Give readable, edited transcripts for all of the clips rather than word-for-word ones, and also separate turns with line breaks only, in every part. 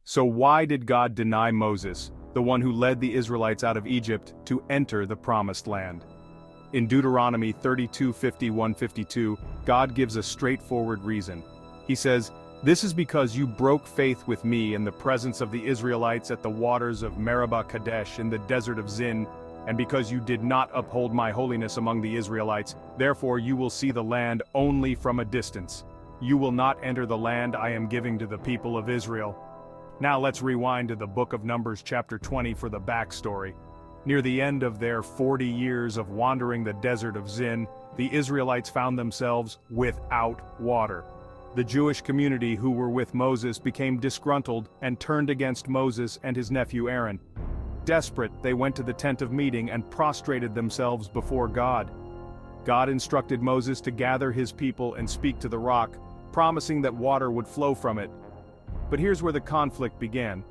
So why did God deny Moses, the one who led the Israelites out of Egypt, to enter the promised land? In Deuteronomy 32:51-52, God gives a straightforward reason. He says, "This is because you broke faith with me in the presence of the Israelites at the waters of Meribah Kadesh in the Desert of Zin, and because you did not uphold my holiness among the Israelites, therefore you will see the land only from a distance. You will not enter the land I am giving to the people of Israel." Now let's rewind to the book of Numbers chapter 20 for the backstory. Near the end of their 40 years of wandering the Desert of Zin, the Israelites found themselves without water. The Jewish community who were with Moses became disgruntled and turned against Moses and his nephew Aaron. Desperate, they went to the tent of meeting and prostrated themselves before God. God instructed Moses to gather his people and speak to the rock, promising that water would flow from it. But here's where the conflict began.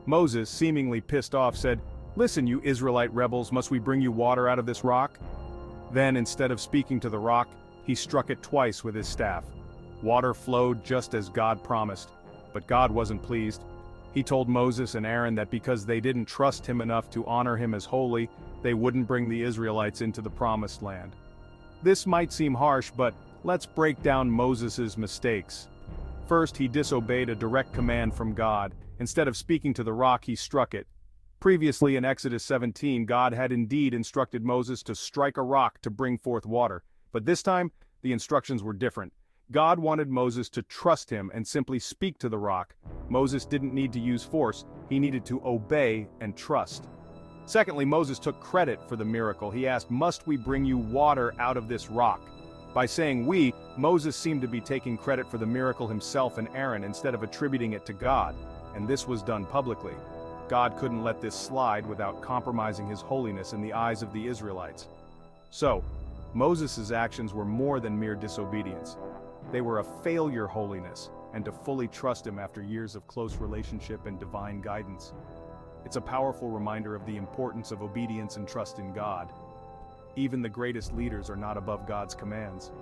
Moses, seemingly pissed off, said, "Listen, you Israelite rebels, must we bring you water out of this rock?" Then, instead of speaking to the rock, he struck it twice with his staff. Water flowed just as God promised, but God wasn't pleased. He told Moses and Aaron that because they didn't trust him enough to honor him as holy, they wouldn't bring the Israelites into the promised land. This might seem harsh, but let's break down Moses' mistakes. First, he disobeyed a direct command from God. Instead of speaking to the rock, he struck it. Previously in Exodus 17, God had indeed instructed Moses to strike a rock to bring forth water, but this time, the instructions were different. God wanted Moses to trust him and simply speak to the rock. Moses didn't need to use force, he needed to obey and trust. Secondly, Moses took credit for the miracle. He asked, "Must we bring you water out of this rock?" By saying "we," Moses seemed to be taking credit for the miracle himself and Aaron instead of attributing it to God, and this was done publicly. God couldn't let this slide without compromising his holiness in the eyes of the Israelites. So, Moses' actions were more than mere disobedience. They were a failure holiness, and to fully trust him after years of close relationship and divine guidance. It's a powerful reminder of the importance of obedience and trust in God. Even the greatest leaders are not above God's commands.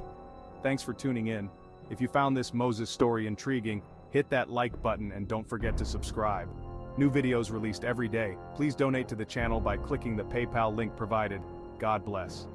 Thanks for tuning in. If you found this Moses story intriguing, hit that like button and don't forget to subscribe. New videos released every day. Please donate to the channel by clicking the PayPal link provided. God bless.